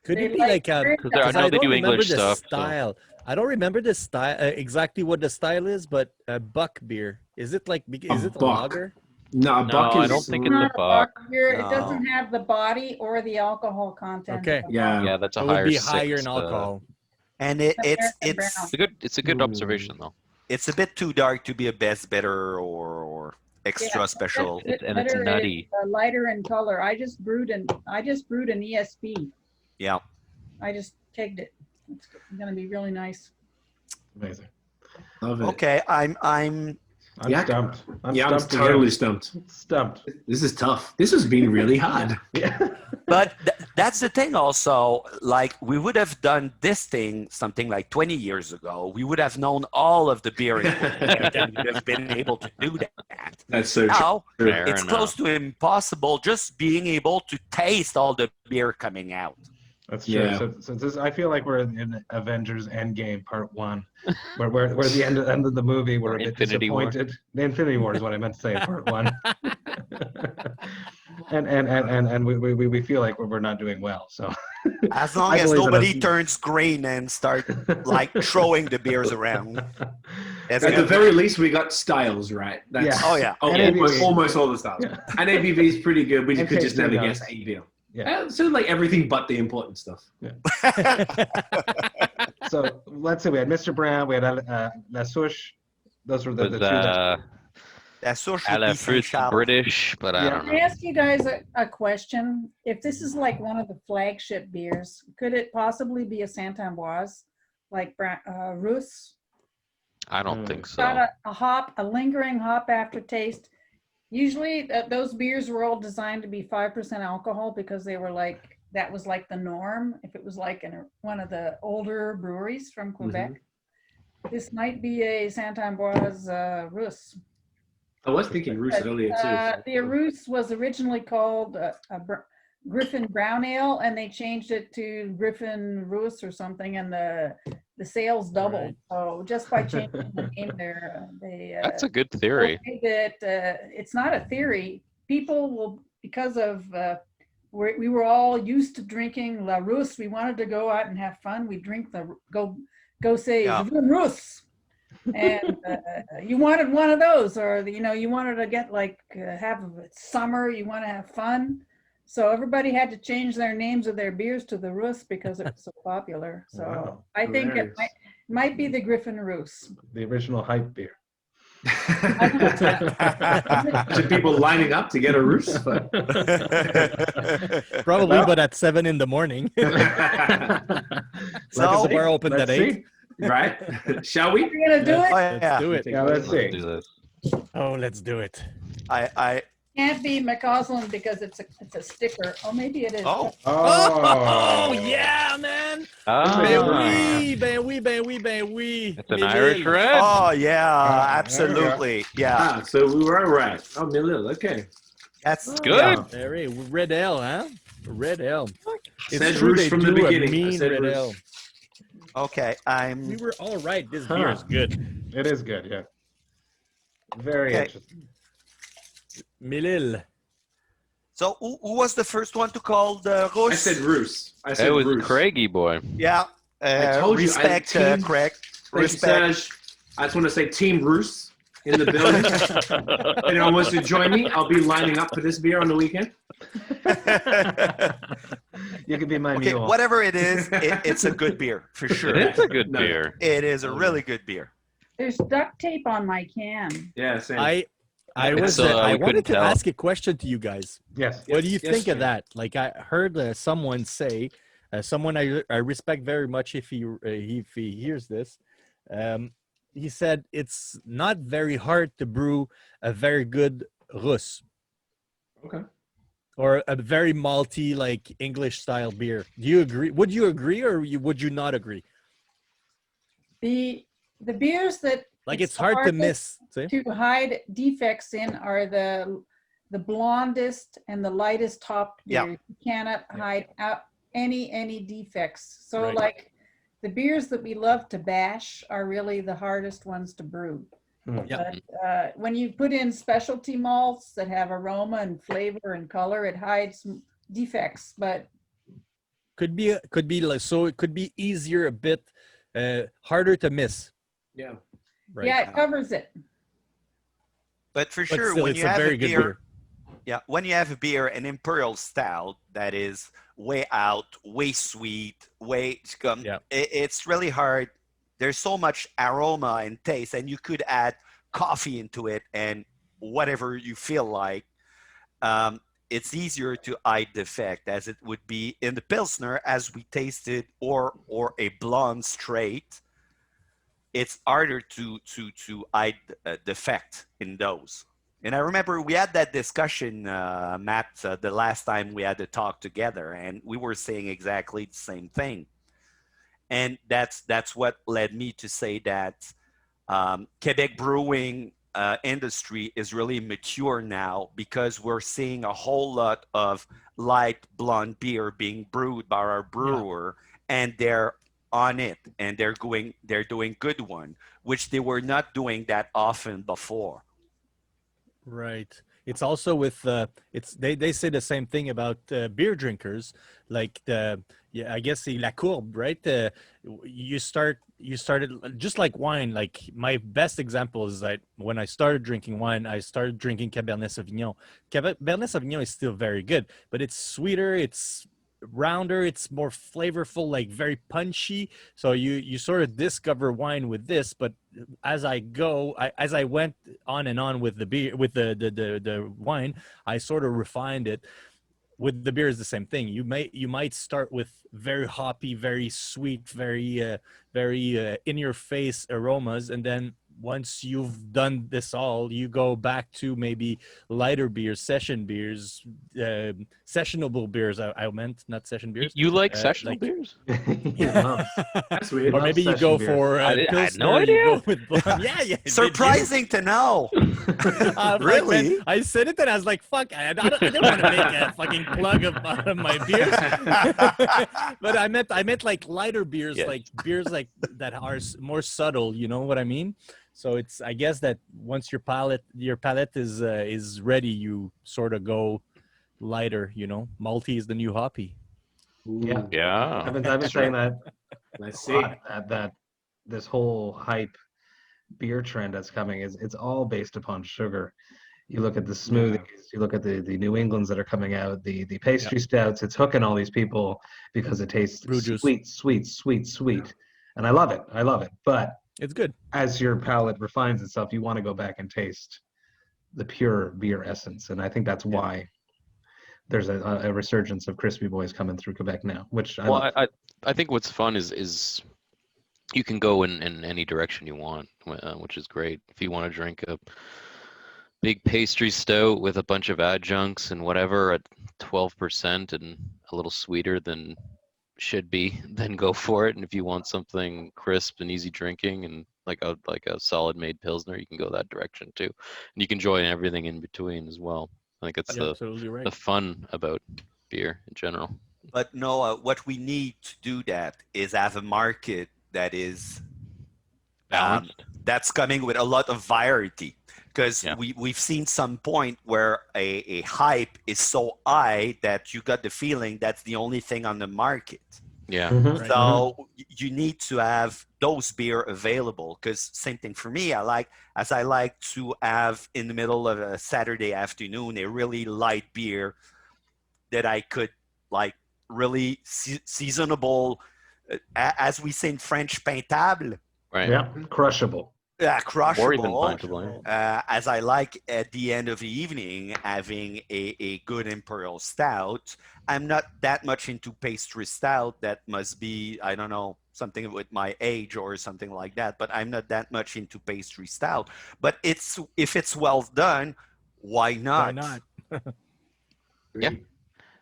Could They it be like like very- Because I 'cause know they don't do remember English the stuff. So. style. I don't remember the style exactly what the style is, but buck beer. Is it like is it a buck. lager? No, a No, buck I is. don't think it's Not a buck. beer. No. It doesn't have the body or the alcohol content. Okay. of the Yeah. body. Yeah, that's a It would higher be higher six, in alcohol. And American brown. It's a good observation though. it's a bit too dark to be a best better or extra Yeah, special. that's And it's better nutty. is, lighter in color. I just brewed an ESB. Yeah. I just kegged it. It's gonna be really nice. Amazing. Love it. Okay, I'm I'm Yeah. stumped. I'm Yeah, I'm stumped totally again. stumped. Stumped. This is tough. This has been really hard. Yeah. but that's the thing also, like we would have done this thing something like 20 years ago. We would have known all of the beer ingredients and would have been able to do that. That's so true. Now, Fair it's enough. close to impossible just being able to taste all the beer coming out. That's true. Yeah. So this, I feel like we're in Avengers Endgame Part 1, where the end of the movie we're Or a bit Infinity War. disappointed. The Infinity War is what I meant to say in Part 1. and we feel like we're not doing well. So As long I as believe in nobody us. turns green and start like throwing the beers around. That's At the good. very least, we got styles right. That's, Yeah. Oh yeah. Oh, And almost, ABV. almost all the styles. Yeah. And ABV is pretty good, but you And could just tasting never notes. guess ABV. Yeah. So like everything but the important stuff. So let's see. We had Mr. Brown. We had La Souche. Those were the two. With That, La souche à would la be fruit Saint-Charles. British, but I Yeah. don't Can I know. ask you guys a question? If this is like one of the flagship beers, could it possibly be a Saint-Amboise, like Russe? I don't think Got so. a lingering hop aftertaste. Usually those beers were all designed to be 5% alcohol because they were like, that was like the norm. If it was like in one of the older breweries from Quebec, this might be a Saint-Amboise Russe. I was thinking Roos earlier too. The Russe was originally called Griffin Brown Ale, and they changed it to Griffin Russe or something, and the sales doubled. Right. So just by changing the name there, they That's a good theory. that it's not a theory. People will, because of we were all used to drinking La Russe. We wanted to go out and have fun. We drink go say Yeah. Vin Russe. And you wanted one of those, or you wanted to get like have summer. You want to have fun, so everybody had to change their names of their beers to the Russe because it was so popular. So Wow. I think it Hilarious. might be the Griffin Russe. the original hype beer. Should people lining up to get a Roos? But... Probably, Well- but at 7 in the morning. So- Is the bar open at 8? see. Right? Shall we? You're gonna do Oh, it? Let's do it. Yeah, let's Let's see. do this. Oh, let's do it. I Can't be McCausland because it's a sticker. Oh, maybe it is. oh Oh, yeah, man. Ah, Ben oui. it's an Irish red. oh yeah, Ah, absolutely. Yeah, So we were right. Oh, Milil. Okay. that's Good. yeah. Very red ale, huh? Red ale. Said true Roos they from the do a beginning. I mean said red Roos. ale. Okay, We were all right. This Huh. beer is good. It is good, yeah. Very Okay. interesting. Milil. So who was the first one to call the Roos? I said Roos. I said It was Roos. Craigie boy. Yeah. I told you, respect, team- Craig. Thank you, Respect. Serge. I just want to say Team Roos in the building. If anyone wants to join me, I'll be lining up for this beer on the weekend. You can be my Okay, mule. whatever it is, it's a good beer for sure. It is a good No. beer. It is a really good beer. There's duct tape on my can. Yeah, same. I It's, we I couldn't wanted to tell. ask a question to you guys. Yes. What do you Yes, think of Jane. that? Like I heard someone say, someone I respect very much if he hears this. He said it's not very hard to brew a very good Russ Okay. or a very malty like English style beer. Do you agree? Would you agree or would you not agree? The beers that Like It's it's hard to hardest miss. See? to hide defects in are the blondest and the lightest top Yeah. beers. You cannot hide out any defects. So Right. like the beers that we love to bash are really the hardest ones to brew. Yeah. But when you put in specialty malts that have aroma and flavor and color, it hides defects. But Could be like so. It could be easier, a bit harder to miss. Yeah. Right. yeah, it covers it. But for But sure, still, when it's you a have very a good beer, beer. yeah, when you have a beer, an imperial stout that is way out, way sweet, way Yeah. it's really hard. There's so much aroma and taste, and you could add coffee into it and whatever you feel like. It's easier to hide the effect as it would be in the Pilsner as we tasted, or a blonde straight. It's harder to hide the effect in those. And I remember we had that discussion, Matt, the last time we had to talk together, and we were saying exactly the same thing. And that's what led me to say that Quebec brewing industry is really mature now, because we're seeing a whole lot of light blonde beer being brewed by our brewer, and they're on it, and they're doing good one, which they were not doing that often before. Right. It's also with they say the same thing about beer drinkers, like I guess the La Courbe, right? You started just like wine. Like my best example is that when I started drinking wine, I started drinking Cabernet Sauvignon. Cabernet Sauvignon is still very good, but it's sweeter, it's rounder, it's more flavorful, like very punchy. So you sort of discover wine with this, but as I went on and on with the beer, with the wine, I sort of refined it. With the beer is the same thing. You might start with very hoppy, very sweet, very in your face aromas, and then once you've done this all, you go back to maybe lighter beers, session beers, sessionable beers. I meant not session beers. You like sessional like- beers? Yeah. That's weird. Or love maybe you session go beers. for I had Pilsner, no you idea. go with blonde. Yeah. Surprising to know. Really? Really? I said it and I was like, fuck, I didn't want to make a fucking plug of my beers. But I meant like lighter beers, Yes. like beers like that are more subtle, you know what I mean? So it's, I guess that once your palate is ready, you sort of go lighter, you know. Malty is the new hoppy. Yeah. Yeah. I've been saying that Let's a see. lot, that this whole hype beer trend that's coming it's all based upon sugar. You look at the smoothies, you look at the New Englands that are coming out, the pastry stouts, it's hooking all these people because it tastes Brew juice. sweet. And I love it. But It's good. as your palate refines itself, you want to go back and taste the pure beer essence. And I think that's why there's a resurgence of crispy boys coming through Quebec now, which I love. I think what's fun is you can go in any direction you want, which is great. If you want to drink a big pastry stout with a bunch of adjuncts and whatever at 12% and a little sweeter than should be, then go for it. And if you want something crisp and easy drinking and like a solid made pilsner, you can go that direction too. And you can enjoy everything in between as well. I think that's Absolutely right. the fun about beer in general. But no, what we need to do that is have a market that is Balanced. that's coming with a lot of variety. Because Yeah. we've seen some point where a hype is so high that you got the feeling that's the only thing on the market. Yeah. Mhm. Right. So you need to have those beer available. Because same thing for me, I like to have in the middle of a Saturday afternoon a really light beer that I could like really seasonable, as we say in French, paintable. Right. Yeah, crushable. Yeah, crushable. Or even pintable. As I like at the end of the evening having a good imperial stout. I'm not that much into pastry stout. That must be, I don't know, something with my age or something like that. But I'm not that much into pastry stout. But if it's well done, why not? Why not? Yeah,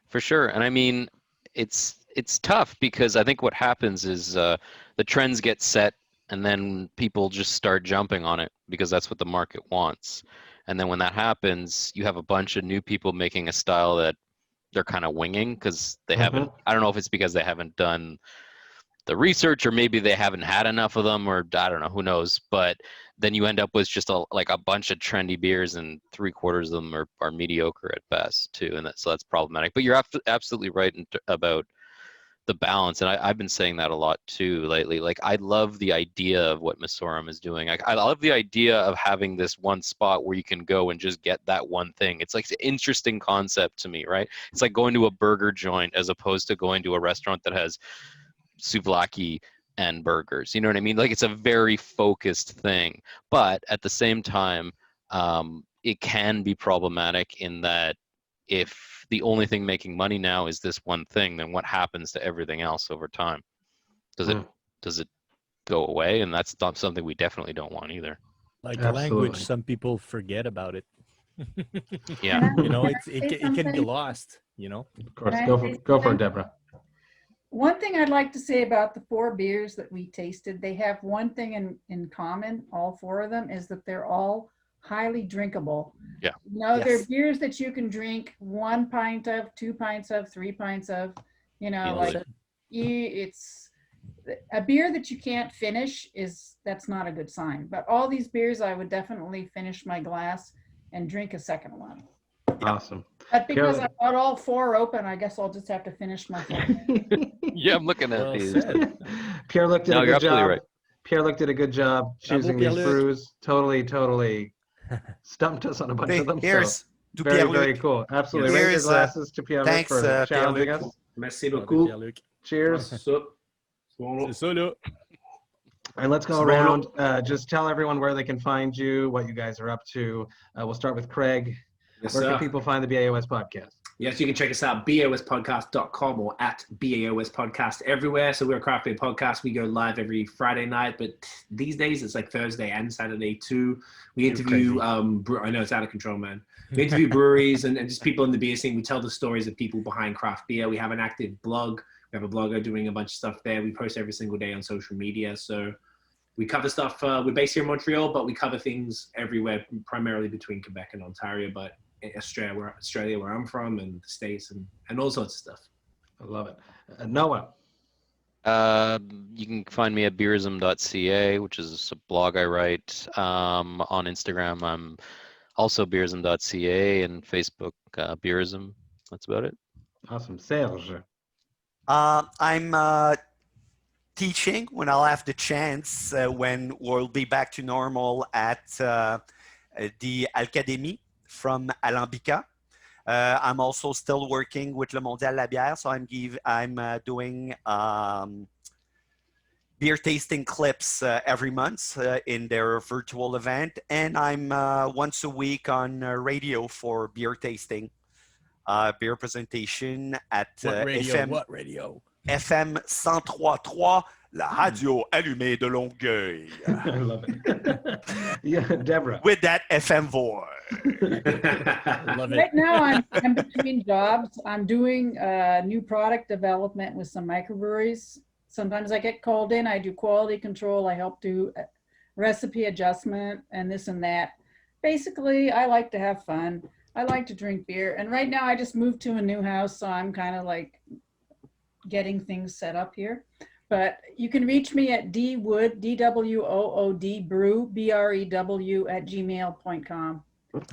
for sure. And I mean, it's tough because I think what happens is the trends get set and then people just start jumping on it because that's what the market wants. And then when that happens, you have a bunch of new people making a style that they're kind of winging because they haven't, I don't know if it's because they haven't done the research or maybe they haven't had enough of them or I don't know, who knows. But then you end up with just a bunch of trendy beers and 3/4 of them are mediocre at best too. And so that's problematic. But you're absolutely right about the balance, and I've been saying that a lot too lately. Like I love the idea of what Misorum is doing. I love the idea of having this one spot where you can go and just get that one thing. It's like an interesting concept to me, right? It's like going to a burger joint as opposed to going to a restaurant that has souvlaki and burgers. You know what I mean? Like it's a very focused thing, but at the same time, it can be problematic in that if the only thing making money now is this one thing, then what happens to everything else over time? Does it go away? And that's not something we definitely don't want either. Like Absolutely. language, some people forget about it. Yeah. You know, it Say can be something? lost, you know? Of course, Can I go say for it, something? Deborah. One thing I'd like to say about the 4 beers that we tasted, they have one thing in common, all 4 of them, is that they're all highly drinkable. Yeah. You know, they're Yes. beers that you can drink 1 pint of, 2 pints of, 3 pints of, you know, Easily. like it's a beer that you can't finish that's not a good sign. But all these beers, I would definitely finish my glass and drink a second one. Awesome. But because Carolyn. I got all 4 open, I guess I'll just have to finish my 4. Yeah, I'm looking at Well these. said. Pierre-Luc did No, a you're good absolutely job. right. Pierre-Luc did a good job choosing these Pierre-Luc. brews. Totally stumped us on a bunch of them. Here's So to very, Pierre-Luc. very cool. Absolutely. Raise your Here's, glasses to Pierre-Luc thanks, for challenging Pierre-Luc. us. Merci Bravo, beaucoup. Pierre-Luc. Cheers. C'est ça, là. And let's go Small. around. Just tell everyone where they can find you, what you guys are up to. We'll start with Craig. Yes, Where sir. can people find the BAOS podcast? Yes, you can check us out, baospodcast.com or at BAOS Podcast everywhere. So we're a craft beer podcast. We go live every Friday night, but these days it's like Thursday and Saturday too. We interview, I know it's out of control, man. We interview breweries and just people in the beer scene. We tell the stories of people behind craft beer. We have an active blog. We have a blogger doing a bunch of stuff there. We post every single day on social media. So we cover stuff. We're based here in Montreal, but we cover things everywhere, primarily between Quebec and Ontario, but Australia, where I'm from, and the States, and all sorts of stuff. I love it. Noah. You can find me at beerism.ca, which is a blog I write. On Instagram, I'm also beerism.ca, and Facebook, Beerism. That's about it. Awesome. Serge. I'm teaching when I'll have the chance when we'll be back to normal at the Académie from Alambica. I'm also still working with Le Mondial la Bière, so I'm doing beer tasting clips every month in their virtual event, and I'm once a week on radio for beer tasting, beer presentation at What radio? FM What radio? FM 103.3, la radio allumée de Longueuil. I love it. Yeah, Deborah. With that FM voice. Love it. Right now, I'm between jobs. I'm doing new product development with some microbreweries. Sometimes I get called in. I do quality control. I help do recipe adjustment and this and that. Basically, I like to have fun. I like to drink beer. And right now, I just moved to a new house, so I'm kind of like getting things set up here. But you can reach me at dwood, DWOOD, brew, BREW @gmail.com.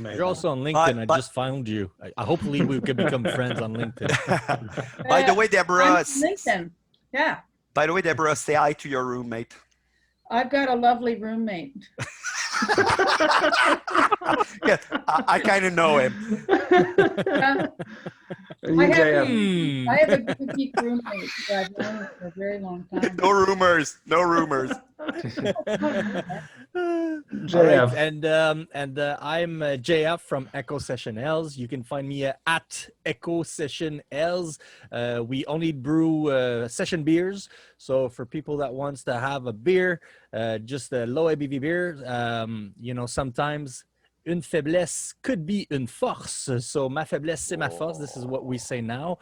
You're also on LinkedIn. I just found you. Hopefully, we could become friends on LinkedIn. By the way, Deborah. LinkedIn. Yeah. By the way, Deborah, say hi to your roommate. I've got a lovely roommate. Yeah, I kind of know him. I have a good geek roommate who I've known for a very long time. No rumors. No rumors. JF. And I'm JF from Echo Session L's. You can find me at Echo Session L's. We only brew session beers. So for people that wants to have a beer, just a low ABV beer, sometimes une faiblesse could be une force. So ma faiblesse, c'est ma force. This is what we say now.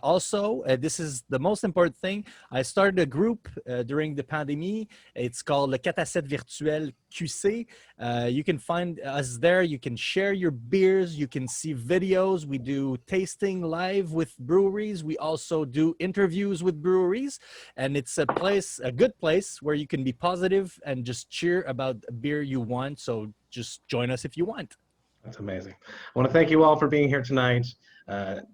Also, this is the most important thing. I started a group during the pandemic. It's called Le 4 à 7 Virtuel QC. You can find us there. You can share your beers. You can see videos. We do tasting live with breweries. We also do interviews with breweries. And it's a good place where you can be positive and just cheer about a beer you want. So just join us if you want. That's amazing. I want to thank you all for being here tonight,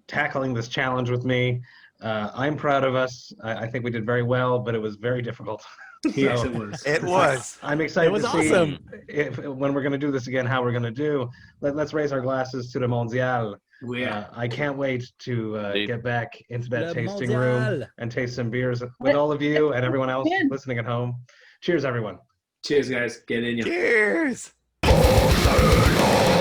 tackling this challenge with me. I'm proud of us. I think we did very well, but it was very difficult. Yes, it was. It was. I'm excited to see awesome. when we're going to do this again, how we're going to do. Let's raise our glasses to the Mondial. Yeah. I can't wait to get back into that Le tasting Mondial. room and taste some beers with all of you and everyone else listening at home. Cheers, everyone. Cheers, guys. Get in. Cheers. Oh,